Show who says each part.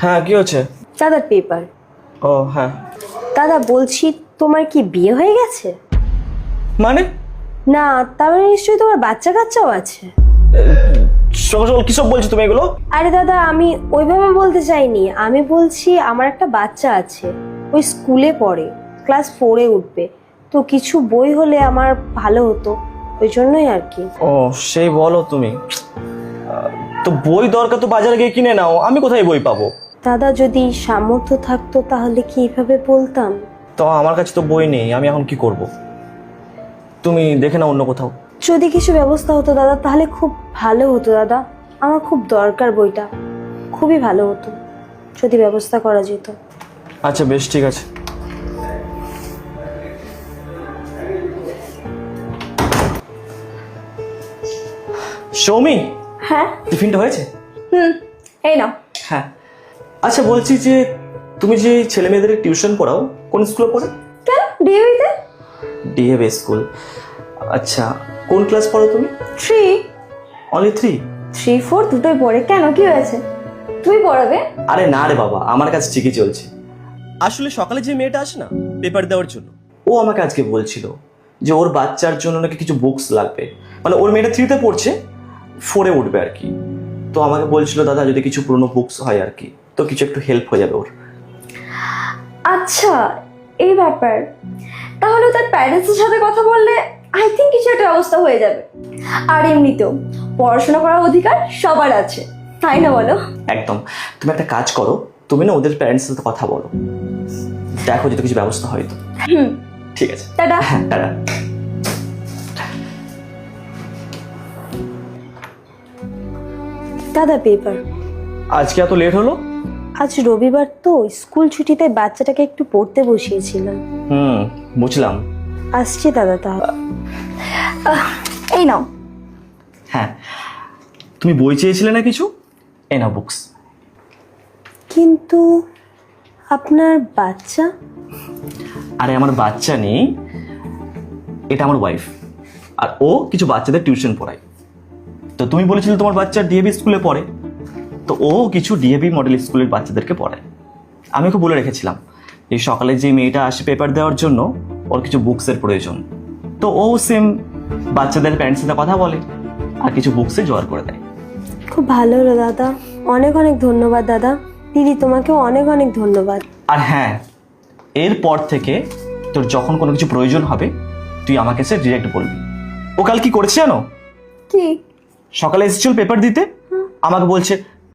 Speaker 1: হ্যাঁ কি হচ্ছে?
Speaker 2: দাদার পেপার।
Speaker 1: ও হ্যাঁ।
Speaker 2: দাদা বলছি, তোমার কি বিয়ে হয়ে গেছে?
Speaker 1: মানে
Speaker 2: না, তার মানে নিশ্চয়ই তোমার বাচ্চা কাচ্চাও আছে।
Speaker 1: সকাল সকাল কি সব বলছো তুমি এগুলো?
Speaker 2: আরে দাদা, আমি ওইভাবে বলতে চাইনি। আমি বলছি আমার একটা বাচ্চা আছে, ওই স্কুলে পড়ে, ক্লাস 4-এ উঠবে। তো কিছু বই হলে আমার ভালো হতো, ওই জন্যই আর কি।
Speaker 1: ও সেই বলো তুমি। তো বই দরকার তো বাজারে গিয়ে কিনে নাও, আমি কোথায় বই পাবো?
Speaker 2: দাদা যদি সামর্থ্য থাকতো তাহলে কি এইভাবে বলতাম?
Speaker 1: তো আমার কাছে তো বই নেই, আমি এখন কি করব? তুমি দেখে নাও অন্য কোথাও।
Speaker 2: যদি কিছু ব্যবস্থা হতো দাদা তাহলে খুব ভালো হতো দাদা। আমার খুব দরকার বইটা, খুবই ভালো হতো যদি ব্যবস্থা করা যেত।
Speaker 1: আচ্ছা বেশ ঠিক আছে। সৌমি,
Speaker 3: হ্যাঁ।
Speaker 1: টিফিনটা হয়েছে?
Speaker 3: এই নাও।
Speaker 1: হ্যাঁ। আচ্ছা বলছি যে তুমি যে ছেলে মেয়েদের টিউশন পড়াও কোন স্কুলে পড়ো?
Speaker 3: কেন ডিএভিতে?
Speaker 1: DAV school. আচ্ছা কোন ক্লাস পড়ো তুমি?
Speaker 3: 3,
Speaker 1: অনলি 3?
Speaker 3: 3, 4 দুটোই পড়ে। কেন, কি হয়েছে? তুই পড়াবে?
Speaker 1: আরে না রে বাবা, আমার কাছে ঠিকই চলছে। আসলে সকালে যে মেয়েটা আসে না পেপার দেওয়ার জন্য, ও আমাকে আজকে বলছিল যে ওর বাচ্চার জন্য নাকি কিছু বুকস লাগবে। মানে ওর মেয়েটা 3-তে পড়ছে, 4-এ উঠবে আর কি। তো আমাকে বলছিল দাদা যদি কিছু পুরনো বুকস হয় আর কি, তো কিছু একটু হেল্প হয়ে যাবে ওর।
Speaker 3: আচ্ছা, এই ব্যাপার। তাহলে তার প্যারেন্টসের সাথে কথা বললে আই থিঙ্ক কিছু একটা ব্যবস্থা হয়ে যাবে। আর এমনিতেও পড়াশোনা করার অধিকার সবার আছে, তাই না বলো?
Speaker 1: একদম। তুমি একটা কাজ করো, তুমি না ওদের প্যারেন্টসের সাথে কথা বলো, দেখো যদি কিছু ব্যবস্থা হয় তো। ঠিক আছে,
Speaker 3: টাটা।
Speaker 1: হ্যাঁ টাটা।
Speaker 2: দাদা পেপার।
Speaker 1: আজকে এত লেট হলো?
Speaker 2: আজ রবিবার তো, স্কুল ছুটিতে বাচ্চাটাকে একটু পড়তে বসিয়েছিলাম।
Speaker 1: বুঝলাম।
Speaker 2: আসছি দাদা তাহলে।
Speaker 3: এই নাও।
Speaker 1: হ্যাঁ, তুমি বই চেয়েছিলে না কিছু, এই নাও বুকস।
Speaker 2: কিন্তু আপনার বাচ্চা?
Speaker 1: আরে আমার বাচ্চা নেই, এটা আমার ওয়াইফ, আর ও কিছু বাচ্চাদের টিউশন পড়ায়। তো তুমি বলেছিলে তোমার বাচ্চা ডিএভি স্কুলে পড়ে, তো ও কিছু ডিএভি মডেল স্কুলের বাচ্চাদেরকে পড়ায়। আমি ওকে বলে রেখেছিলাম এই সকালে যে মেয়েটা আসে পেপার দেওয়ার জন্য ওর কিছু বুকসের প্রয়োজন। তো ও সেম বাচ্চাদের প্যারেন্টসের সাথে কথা বলে আর কিছু বুকসে জোগাড় করে দেয়।
Speaker 2: খুব ভালো হলো দাদা, অনেক অনেক ধন্যবাদ দাদা। দিদি তোমাকেও অনেক অনেক ধন্যবাদ।
Speaker 1: আর হ্যাঁ, এরপর থেকে তোর যখন কোনো কিছু প্রয়োজন হবে তুই আমাকে সে ডিরেক্ট বলবি। ও কাল কি করেছে জানো?
Speaker 2: কি?
Speaker 1: সকালে এসেছিল পেপার দিতে, আমাকে বলছে